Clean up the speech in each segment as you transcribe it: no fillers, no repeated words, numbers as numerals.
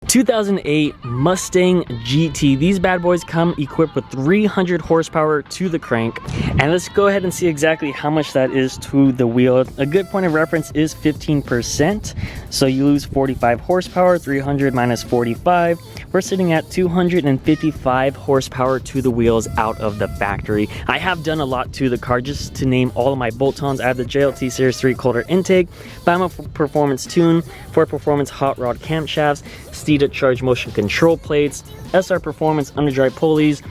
2008 Mustang GT. These bad boys come equipped with 300 horsepower to the crank. And let's go ahead and see exactly how much that is to the wheel. A good point of reference is 15%. So you lose 45 horsepower, 300 minus 45. We're sitting at 255 horsepower to the wheels out of the factory. I have done a lot to the car. Just to name all of my bolt-ons, I have the JLT Series 3 cold air intake, Bama Performance Tune, Ford Performance Hot Rod Camshafts, Steeda Charge Motion Control Plates, SR Performance Underdrive Pullies,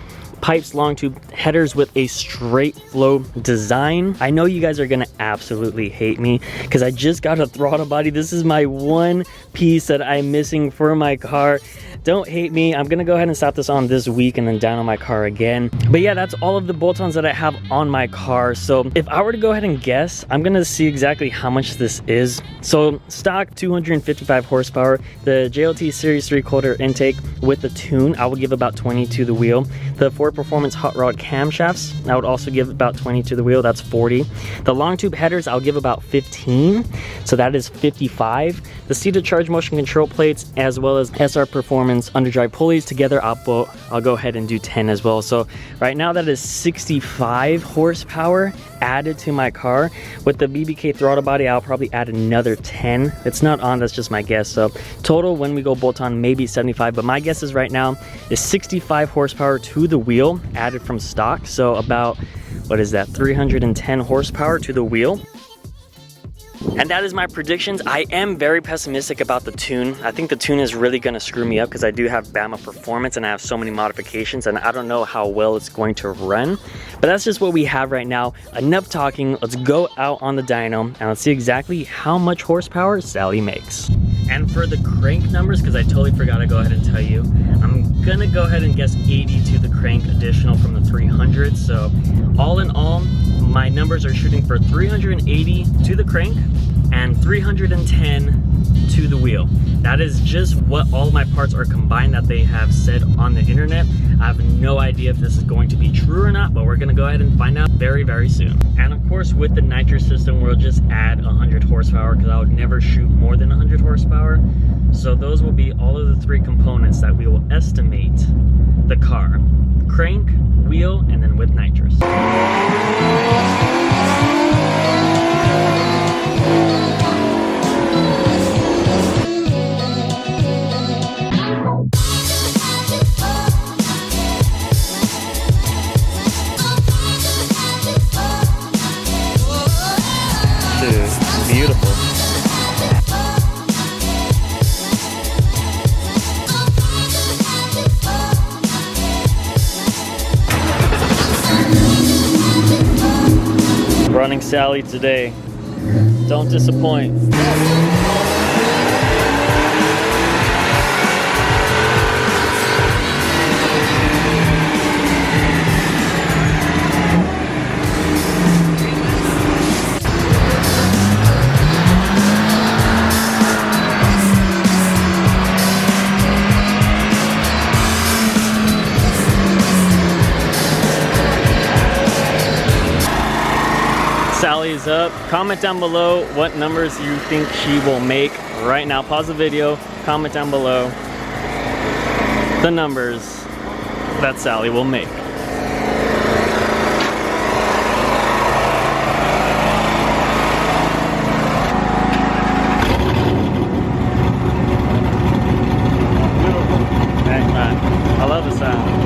Pypes long tube headers with a straight flow design. I know you guys are gonna absolutely hate me because I just got a throttle body. This is my one piece that I'm missing for my car. Don't hate me. I'm gonna go ahead and slap this on this week and then down on my car again. But yeah, that's all of the bolt-ons that I have on my car. So if I were to go ahead and guess, I'm gonna see exactly how much this is. So stock 255 horsepower, the JLT Series 3 cold air intake with the tune, I would give about 20 to the wheel. The Ford Performance Hot Rod Camshafts, I would also give about 20 to the wheel, that's 40. The long tube headers, I'll give about 15, so that is 55. The Steeda Charge Motion Control Plates, as well as SR Performance Underdrive Pulleys, together I'll go ahead and do 10 as well. So right now that is 65 horsepower added to my car. With the BBK throttle body, I'll probably add another 10. It's not on, that's just my guess. So total when we go bolt on, maybe 75, but my guess is right now is 65 horsepower to the wheel added from stock. So about, what is that, 310 horsepower to the wheel. And that is my predictions. I am very pessimistic about the tune. I think the tune is really gonna screw me up because I do have Bama Performance and I have so many modifications and I don't know how well it's going to run. But that's just what we have right now. Enough talking, let's go out on the dyno and let's see exactly how much horsepower Sally makes. And for the crank numbers, because I totally forgot to go ahead and tell you, I'm gonna go ahead and guess 80 to the crank additional from the 300. So all in all, my numbers are shooting for 380 to the crank and 310 to the wheel. That is just what all of my parts are combined that they have said on the internet. I have no idea if this is going to be true or not, but we're gonna go ahead and find out very, very soon. And of course, with the Nitrous system, we'll just add 100 horsepower because I would never shoot more than 100 horsepower. So those will be all of the three components that we will estimate the car: crank, wheel, and then with Nitrous. Beautiful. Running Sally today. Don't disappoint. Sally's up. Comment down below what numbers you think she will make right now. Pause the video, comment down below the numbers that Sally will make. Beautiful. Hey, man. I love the sound.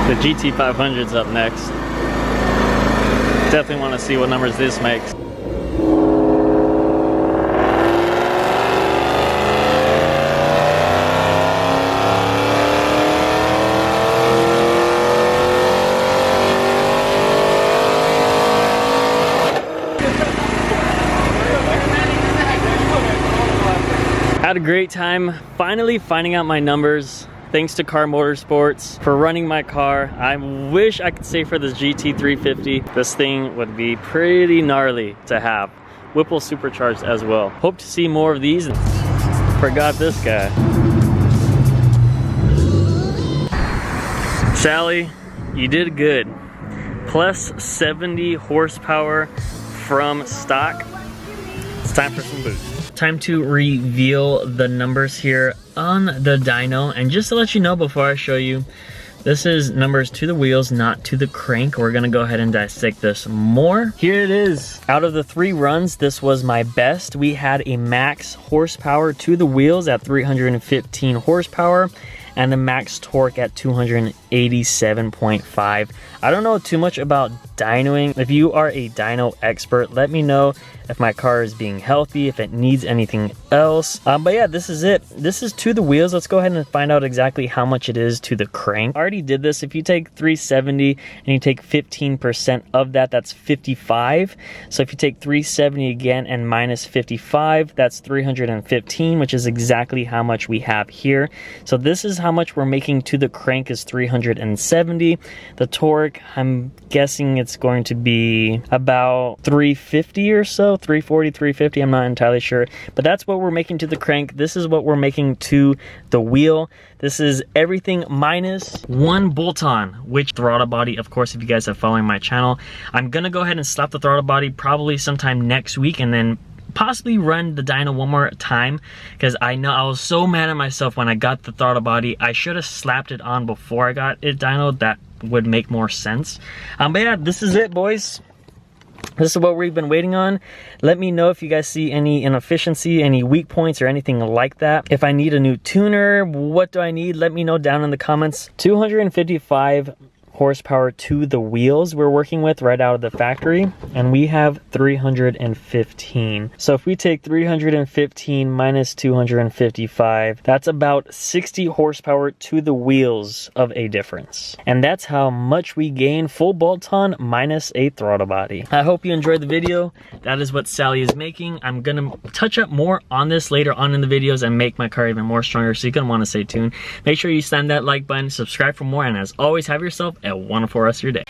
The GT500's up next. Definitely want to see what numbers this makes. Had a great time finally finding out my numbers. Thanks to Car Motorsports for running my car. I wish I could say for this GT350, this thing would be pretty gnarly to have. Whipple supercharged as well. Hope to see more of these. And forgot this guy. Sally, you did good. Plus 70 horsepower from stock. It's time for some boost. Time to reveal the numbers here on the dyno, and just to let you know before I show you, this is numbers to the wheels, not to the crank. We're gonna go ahead and dissect this more. Here it is. Out of the 3 runs, this was my best. We had a max horsepower to the wheels at 315 horsepower and the max torque at 287.5. I don't know too much about dynoing. If you are a dyno expert, let me know if my car is being healthy, if it needs anything else. But yeah, this is it. This is to the wheels. Let's go ahead and find out exactly how much it is to the crank. I already did this. If you take 370 and you take 15% of that, that's 55. So if you take 370 again and minus 55, that's 315, which is exactly how much we have here. So this is how much we're making to the crank is 370. The torque, I'm guessing it's going to be about 350 or so, 340, 350, I'm not entirely sure. But that's what we're making to the crank. This is what we're making to the wheel. This is everything minus 1 bolt-on, which throttle body, of course, if you guys are following my channel, I'm gonna go ahead and slap the throttle body probably sometime next week, and then possibly run the dyno one more time, because I know I was so mad at myself when I got the throttle body. I should have slapped it on before I got it dyno. That would make more sense. But yeah, this is it, boys. This is what we've been waiting on. Let me know if you guys see any inefficiency, any weak points, or anything like that. If I need a new tuner, what do I need? Let me know down in the comments. 255 horsepower to the wheels we're working with right out of the factory, and we have 315. So if we take 315 minus 255, that's about 60 horsepower to the wheels of a difference, and that's how much we gain full bolt-on minus a throttle body. I hope you enjoyed the video. That is what Sally is making. I'm gonna touch up more on this later on in the videos and make my car even more stronger, so you're gonna want to stay tuned. Make sure you slam that like button, subscribe for more, and as always, have yourself a wonderful rest of your day.